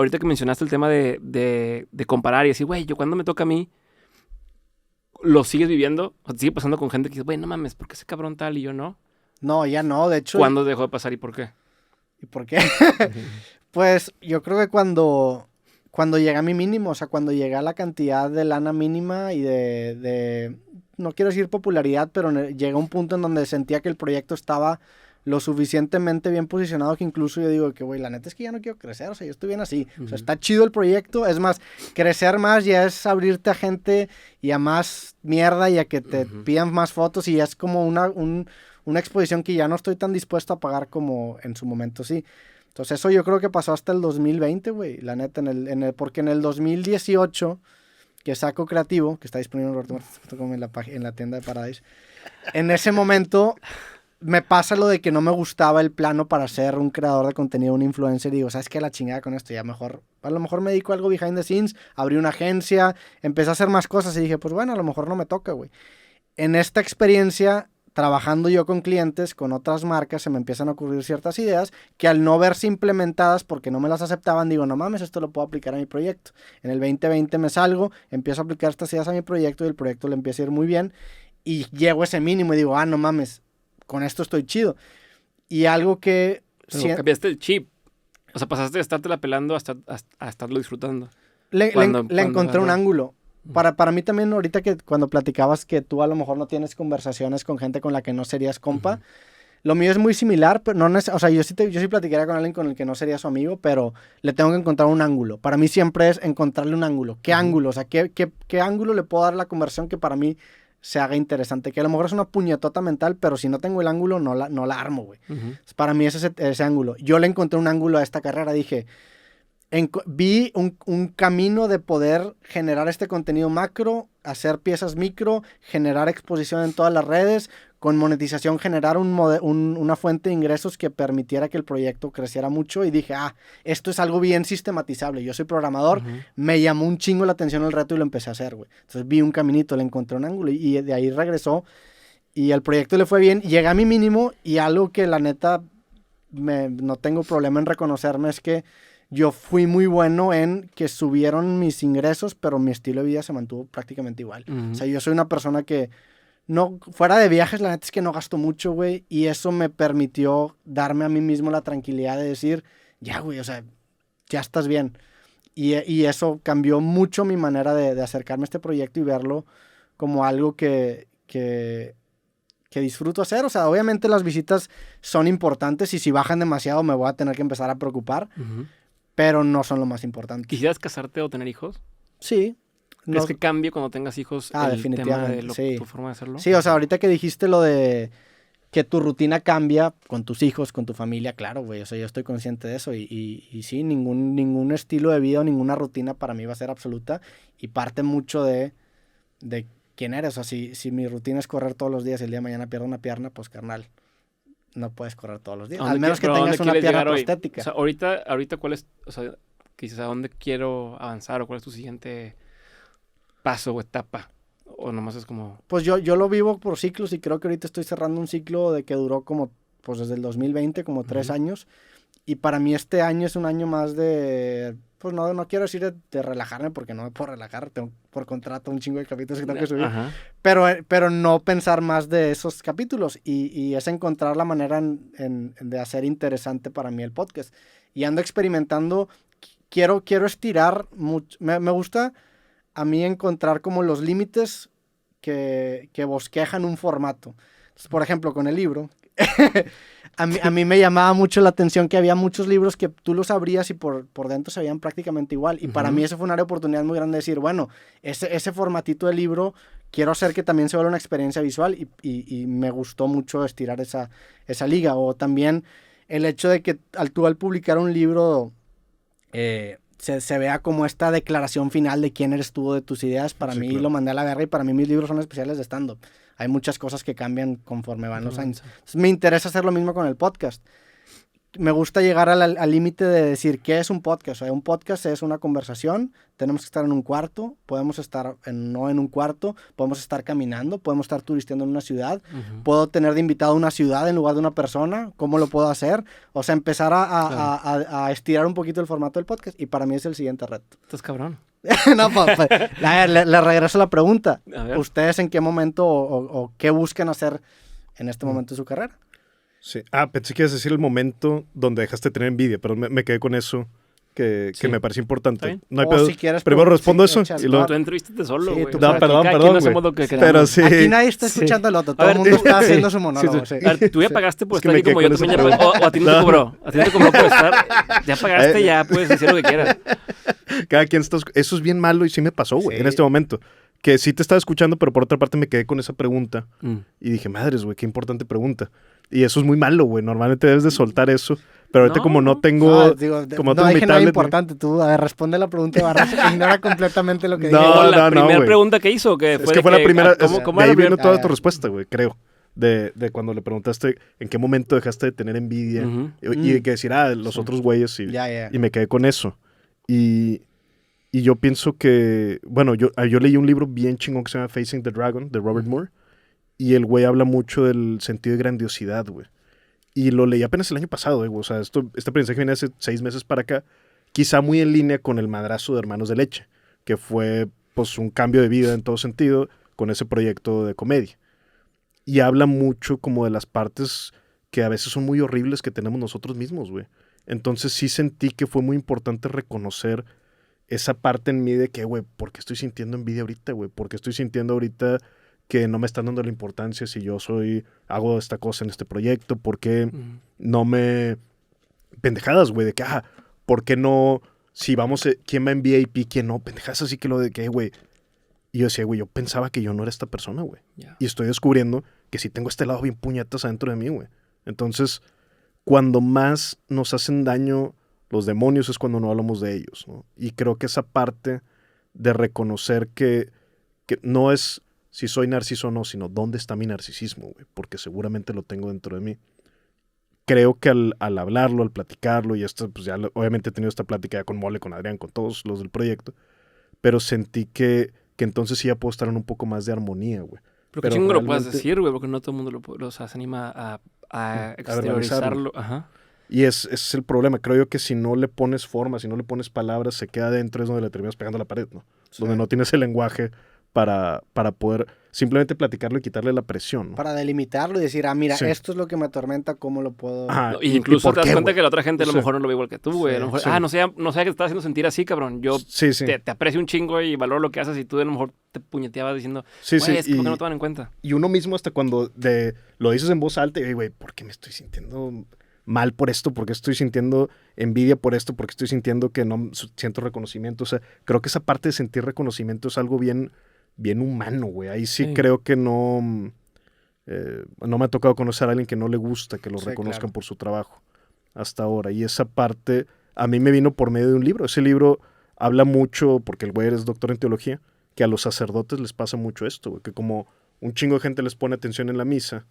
ahorita que mencionaste el tema de comparar y decir, güey, yo cuando me toca a mí, ¿lo sigues viviendo? O sea, ¿te sigue pasando con gente que dice, güey, no mames, ¿por qué ese cabrón tal y yo no? No, ya no, de hecho... ¿Cuándo dejó de pasar y por qué? ¿Y por qué? Pues yo creo que cuando llegué a mi mínimo, o sea, cuando llegué a la cantidad de lana mínima y no quiero decir popularidad, pero llegué a un punto en donde sentía que el proyecto estaba lo suficientemente bien posicionado que incluso yo digo que, güey, la neta es que ya no quiero crecer, o sea, yo estoy bien así. O sea, está chido el proyecto, es más, crecer más ya es abrirte a gente y a más mierda y a que te pidan más fotos y ya es como una exposición que ya no estoy tan dispuesto a pagar como en su momento, sí. Entonces eso yo creo que pasó hasta el 2020, güey, la neta, porque en el 2018, que saco Creativo, que está disponible en robertomartinez.com en la tienda de Paradise, en ese momento me pasa lo de que no me gustaba el plano para ser un creador de contenido, un influencer, y digo, ¿sabes qué? La chingada con esto, ya mejor, a lo mejor me dedico a algo behind the scenes, abrí una agencia, empecé a hacer más cosas y dije, pues bueno, a lo mejor no me toca, güey. En esta experiencia, trabajando yo con clientes, con otras marcas, se me empiezan a ocurrir ciertas ideas que al no verse implementadas porque no me las aceptaban, digo, no mames, esto lo puedo aplicar a mi proyecto. En el 2020 me salgo, empiezo a aplicar estas ideas a mi proyecto y el proyecto le empieza a ir muy bien y llego a ese mínimo y digo, no mames, con esto estoy chido. Y algo que... Cambiaste el chip. O sea, pasaste de estártela pelando a estarlo disfrutando. Le encontré un ángulo. Para mí también, ahorita que cuando platicabas que tú a lo mejor no tienes conversaciones con gente con la que no serías compa, lo mío es muy similar, pero no o sea, yo sí platicaría con alguien con el que no sería su amigo, pero le tengo que encontrar un ángulo. Para mí siempre es encontrarle un ángulo. ¿Qué ángulo? O sea, ¿qué ángulo le puedo dar a la conversación que para mí se haga interesante? Que a lo mejor es una puñetota mental, pero si no tengo el ángulo, no la armo, güey. Para mí es ese ángulo. Yo le encontré un ángulo a esta carrera, dije... Vi un camino de poder generar este contenido macro, hacer piezas micro, generar exposición en todas las redes, con monetización generar una fuente de ingresos que permitiera que el proyecto creciera mucho y dije, esto es algo bien sistematizable. Yo soy programador, me llamó un chingo la atención el reto y lo empecé a hacer, güey. Entonces vi un caminito, le encontré un ángulo y de ahí regresó y el proyecto le fue bien. Llegué a mi mínimo y algo que la neta no tengo problema en reconocerme es que yo fui muy bueno en que subieron mis ingresos, pero mi estilo de vida se mantuvo prácticamente igual. O sea, yo soy una persona que no, fuera de viajes, la neta es que no gasto mucho, güey, y eso me permitió darme a mí mismo la tranquilidad de decir, ya, güey, o sea, ya estás bien. Y eso cambió mucho mi manera de acercarme a este proyecto y verlo como algo que disfruto hacer. O sea, obviamente las visitas son importantes y si bajan demasiado me voy a tener que empezar a preocupar. Pero no son lo más importante. ¿Quisieras casarte o tener hijos? Sí. ¿Crees que cambie cuando tengas hijos el tema de tu forma de hacerlo? Sí, o sea, ahorita que dijiste lo de que tu rutina cambia con tus hijos, con tu familia, claro, güey. O sea, yo estoy consciente de eso. Y sí, ningún estilo de vida o ninguna rutina para mí va a ser absoluta. Y parte mucho de quién eres. O sea, si mi rutina es correr todos los días y el día de mañana pierdo una pierna, pues carnal, no puedes correr todos los días. Al menos que tengas una pierna prostética. O sea, ahorita ¿cuál es? O sea, que dices, ¿a dónde quiero avanzar? ¿O cuál es tu siguiente paso o etapa? ¿O nomás es como...? Pues yo lo vivo por ciclos y creo que ahorita estoy cerrando un ciclo de que duró como, pues desde el 2020, como 3 años. Y para mí este año es un año más de... Pues no quiero decir de relajarme porque no me puedo relajar. Tengo por contrato un chingo de capítulos que tengo que subir. Pero no pensar más de esos capítulos. Y es encontrar la manera de hacer interesante para mí el podcast. Y ando experimentando. Quiero estirar mucho. Me gusta a mí encontrar como los límites que bosquejan un formato. Entonces, por ejemplo, con el libro... a mí me llamaba mucho la atención que había muchos libros que tú los abrías y por dentro se veían prácticamente igual. Y para mí eso fue una oportunidad muy grande de decir, bueno, ese formatito de libro quiero hacer que también se vuelva una experiencia visual y me gustó mucho estirar esa liga. O también el hecho de que al publicar un libro se vea como esta declaración final de quién eres tú, de tus ideas. Para mí lo mandé a la verga y para mí mis libros son especiales de stand-up. Hay muchas cosas que cambian conforme van los años. Entonces, me interesa hacer lo mismo con el podcast. me gusta llegar al límite de decir, ¿qué es un podcast? O sea, un podcast es una conversación, tenemos que estar en un cuarto, podemos estar no en un cuarto, podemos estar caminando, podemos estar turisteando en una ciudad, puedo tener de invitado una ciudad en lugar de una persona, ¿cómo lo puedo hacer? O sea, empezar a estirar un poquito el formato del podcast, y para mí es el siguiente reto. Estás cabrón. No, le regreso la pregunta. ¿Ustedes en qué momento o qué buscan hacer en este momento de su carrera? Sí. Pensé que ibas a decir el momento donde dejaste de tener envidia, pero me quedé con eso que me parece importante. No hay pedo. Si quieres, primero respondo eso. Y luego... Tú entrevistaste solo, güey. No, perdón, güey. Pero sí. Aquí nadie está escuchando el otro. Todo el mundo está haciendo su monólogo. Sí. A ver, tú ya pagaste por estar aquí como yo también ya pagué. O a ti no te cobró. A ti no te cobró por estar. Ya pagaste, ya puedes decir lo que quieras. Cada quien está... Eso es bien malo y sí me pasó, güey, en este momento. Que sí te estaba escuchando, pero por otra parte me quedé con esa pregunta. Y dije, madres, güey, qué importante pregunta. Y eso es muy malo, güey. Normalmente debes de soltar eso. Pero ahorita como no tengo... como no dije nada importante. Tú, a ver, responde la pregunta de Barras. Ignora completamente lo que dije. La primera pregunta que hizo. Que fue es que fue la primera... ¿Cómo de ahí vino toda tu respuesta, güey, creo. De cuando le preguntaste en qué momento dejaste de tener envidia. Y de que decir, los otros güeyes. Y me quedé con eso. Y yo pienso que... Bueno, yo leí un libro bien chingón que se llama Facing the Dragon, de Robert Moore. Y el güey habla mucho del sentido de grandiosidad, güey. Y lo leí apenas el año pasado, güey. O sea, este aprendizaje viene hace 6 meses para acá. Quizá muy en línea con el madrazo de Hermanos de Leche, que fue, pues, un cambio de vida en todo sentido con ese proyecto de comedia. Y habla mucho como de las partes que a veces son muy horribles que tenemos nosotros mismos, güey. Entonces sí sentí que fue muy importante reconocer esa parte en mí de que, güey, ¿por qué estoy sintiendo envidia ahorita, güey? ¿Por qué estoy sintiendo ahorita que no me están dando la importancia si yo hago esta cosa en este proyecto? ¿Por qué no me... Pendejadas, güey, de que, ¿por qué no? Si vamos, ¿quién va en VIP? ¿Quién no? Pendejadas así que lo de que, güey. Y yo decía, güey, yo pensaba que yo no era esta persona, güey. Yeah. Y estoy descubriendo que sí tengo este lado bien puñetas adentro de mí, güey. Entonces, cuando más nos hacen daño los demonios es cuando no hablamos de ellos, ¿no? Y creo que esa parte de reconocer que no es si soy narciso o no, sino dónde está mi narcisismo, güey, porque seguramente lo tengo dentro de mí. Creo que al hablarlo, al platicarlo, y esto, pues ya obviamente he tenido esta plática ya con Mole, con Adrián, con todos los del proyecto, pero sentí que entonces sí ya puedo estar en un poco más de armonía, güey. Pero qué chingo lo puedes decir, güey, porque no todo el mundo se anima a exteriorizarlo. Ajá. Y ese es el problema. Creo yo que si no le pones forma, si no le pones palabras, se queda adentro, es donde le terminas pegando a la pared, ¿no? Sí. Donde no tienes el lenguaje para poder simplemente platicarlo y quitarle la presión, ¿no? Para delimitarlo y decir, mira, esto es lo que me atormenta, ¿cómo lo puedo...? Y incluso te das cuenta que la otra gente a lo mejor no lo ve igual que tú, güey. A lo mejor, no sé qué te estás haciendo sentir así, cabrón. Yo te aprecio un chingo y valoro lo que haces y tú a lo mejor te puñeteabas diciendo, güey, es que ¿por qué no te van en cuenta? Y uno mismo hasta cuando lo dices en voz alta y, güey, ¿por qué me estoy sintiendo mal por esto? ¿Por qué estoy sintiendo envidia por esto? ¿Por qué estoy sintiendo que no siento reconocimiento? O sea, creo que esa parte de sentir reconocimiento es algo bien humano, güey. Ahí sí creo que no me ha tocado conocer a alguien que no le gusta que lo reconozcan por su trabajo hasta ahora. Y esa parte a mí me vino por medio de un libro. Ese libro habla mucho, porque el güey es doctor en teología, que a los sacerdotes les pasa mucho esto, güey, que como un chingo de gente les pone atención en la misa,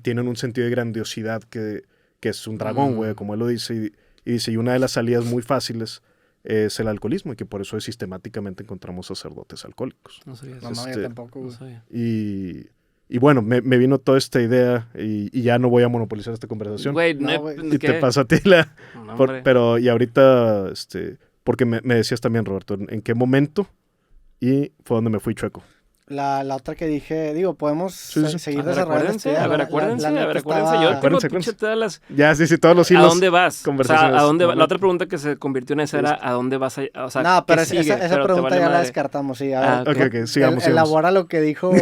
tienen un sentido de grandiosidad que es un dragón, güey, como él lo dice, y dice, y una de las salidas muy fáciles es el alcoholismo, y que por eso sistemáticamente encontramos sacerdotes alcohólicos. No sabía eso. No, yo tampoco. No sabía. Y bueno, me vino toda esta idea y ya no voy a monopolizar esta conversación. Güey, y te paso a ti pero y ahorita, porque me decías también, Roberto, ¿en qué momento? Y fue donde me fui chueco. La otra que dije, podemos seguir desarrollando. A ver, acuérdense. Yo tengo todas las... Ya, sí, todos los hilos. ¿A dónde vas? O sea, ¿a dónde va? La otra pregunta que se convirtió en esa era, ¿a dónde vas? O sea, no, pero esa pregunta ya la descartamos, sí. A ver, ok, sigamos. Elabora lo que dijo...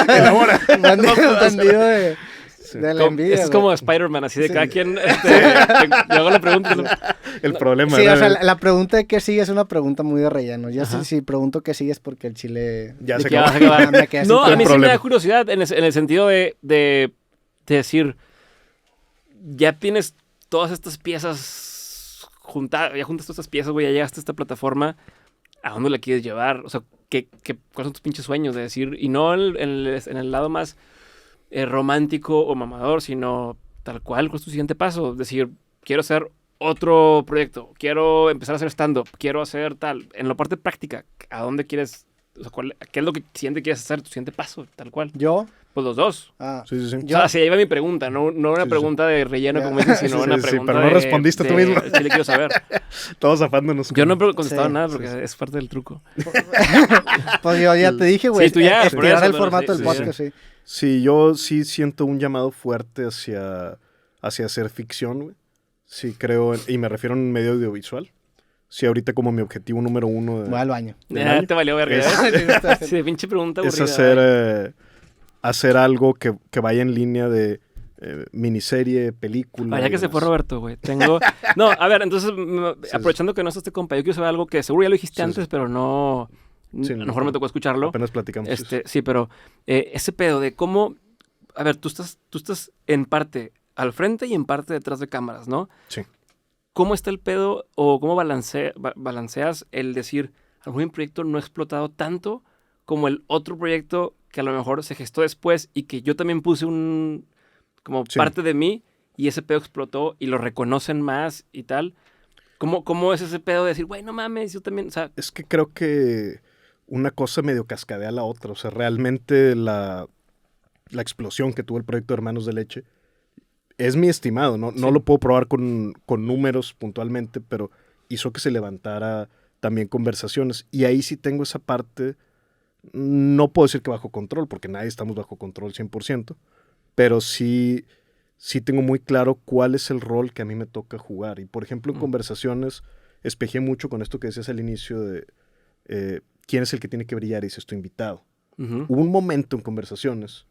Elabora. Entendido de la envidia. Es como Spider-Man, así de cada quien... yo hago la pregunta. El problema. Sí, o sea, la pregunta de qué sigue es una pregunta muy de relleno. Yo si pregunto qué sigue es porque el chile... Ya se acabó. No, a mí sí me da curiosidad en el sentido de decir, ya tienes todas estas piezas juntadas, ya juntas todas estas piezas, güey, ya llegaste a esta plataforma, ¿a dónde la quieres llevar? O sea, ¿cuáles son tus pinches sueños? De decir, y no en el lado más romántico o mamador, sino tal cual, ¿cuál es tu siguiente paso? Decir, quiero hacer otro proyecto, quiero empezar a hacer stand-up, quiero hacer tal. En la parte práctica, ¿a dónde quieres, o sea, qué es lo que siguiente quieres hacer, tu siguiente paso, tal cual? ¿Yo? Pues los dos. Sí. O sea, así ahí va mi pregunta, no una pregunta de relleno, como dices, sino una pregunta pero no respondiste tú mismo. Sí, le quiero saber. Todos afándonos. Yo no he contestado nada porque es parte del truco. Pues yo ya te dije, güey. Sí, tú ya. Estirar el formato del podcast, sí. Sí, yo sí siento un llamado fuerte hacia hacer ficción, güey. Sí, creo, y me refiero a un medio audiovisual. Sí, ahorita como mi objetivo número 1 voy al baño. Ya te valió verga. Sí, pinche pregunta aburrida. Es hacer algo que vaya en línea de miniserie, película. Ya que se fue Roberto, güey. No, a ver, entonces, aprovechando que no está este compa, yo quiero saber algo que seguro ya lo dijiste antes, pero no... a lo mejor me tocó escucharlo. Apenas platicamos. Sí, pero ese pedo de cómo... A ver, tú estás en parte al frente y en parte detrás de cámaras, ¿no? Sí. ¿Cómo está el pedo o cómo balanceas el decir, a lo mejor mi proyecto no ha explotado tanto como el otro proyecto que a lo mejor se gestó después y que yo también puse parte de mí y ese pedo explotó y lo reconocen más y tal? ¿Cómo es ese pedo de decir, güey, no mames, yo también, o sea... Es que creo que una cosa medio cascadea a la otra. O sea, realmente la explosión que tuvo el proyecto de Hermanos de Leche es mi estimado. No lo puedo probar con números puntualmente, pero hizo que se levantara también conversaciones. Y ahí sí tengo esa parte... No puedo decir que bajo control, porque nadie estamos bajo control 100%, pero sí tengo muy claro cuál es el rol que a mí me toca jugar. Y, por ejemplo, en conversaciones, espejé mucho con esto que decías al inicio de quién es el que tiene que brillar y dices tu invitado. Hubo un momento en conversaciones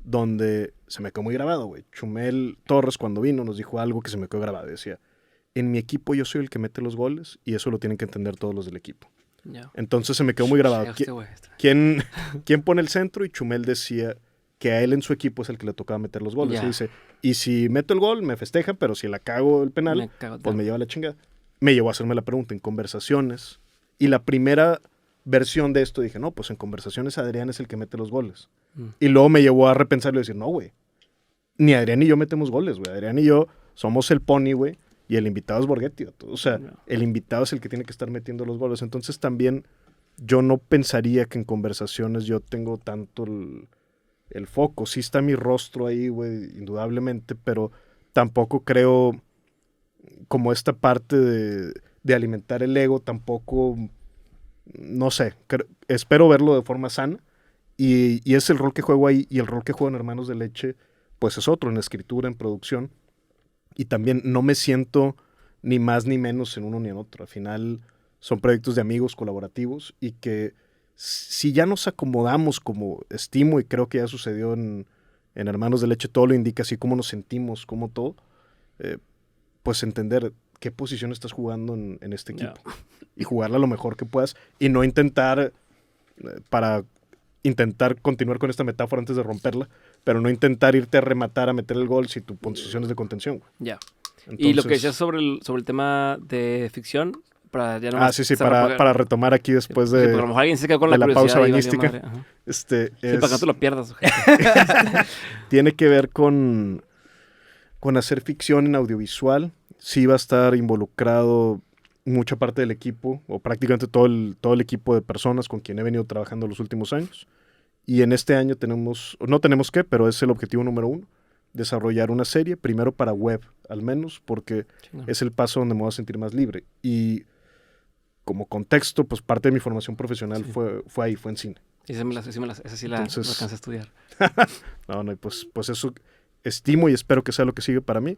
donde se me quedó muy grabado, güey. Chumel Torres, cuando vino, nos dijo algo que se me quedó grabado. Decía, en mi equipo yo soy el que mete los goles y eso lo tienen que entender todos los del equipo. Yeah. Entonces se me quedó muy grabado. ¿Quién pone el centro? Y Chumel decía que a él en su equipo es el que le tocaba meter los goles. Yeah. Y dice, y si meto el gol, me festejan, pero si la cago el penal, pues me lleva la chingada. Me llevó a hacerme la pregunta en conversaciones. Y la primera versión de esto dije, no, pues en conversaciones Adrián es el que mete los goles. Y luego me llevó a repensarlo y decir, no, güey, ni Adrián ni yo metemos goles, güey. Adrián y yo somos el pony, güey. Y el invitado es Borghetti. O sea, el invitado es el que tiene que estar metiendo los goles. Entonces también yo no pensaría que en conversaciones yo tengo tanto el foco. Sí está mi rostro ahí, güey, indudablemente, pero tampoco creo como esta parte de alimentar el ego, tampoco, no sé, espero verlo de forma sana. Y es el rol que juego ahí, y el rol que juego en Hermanos de Leche, pues es otro, en escritura, en producción. Y también no me siento ni más ni menos en uno ni en otro. Al final son proyectos de amigos colaborativos y que si ya nos acomodamos como estimo, y creo que ya sucedió en Hermanos de Leche, todo lo indica así, cómo nos sentimos, cómo todo, pues entender qué posición estás jugando en este equipo. Y jugarla lo mejor que puedas y no intentar, para intentar continuar con esta metáfora antes de romperla, pero no intentar irte a rematar, a meter el gol si tu posición es de contención. Ya. Entonces, y lo que decías sobre el tema de ficción, para ya no para retomar aquí después de, a lo mejor alguien se quedó con la pausa bañística. Para que no te lo pierdas. Tiene que ver con hacer ficción en audiovisual. Sí va a estar involucrado mucha parte del equipo, o prácticamente todo el equipo de personas con quien he venido trabajando los últimos años. Y en este año pero es el objetivo número 1, desarrollar una serie, primero para web, al menos, porque es el paso donde me voy a sentir más libre. Y como contexto, pues parte de mi formación profesional fue ahí, fue en cine. Esa sí la alcancé a estudiar. No, pues eso estimo y espero que sea lo que sigue para mí.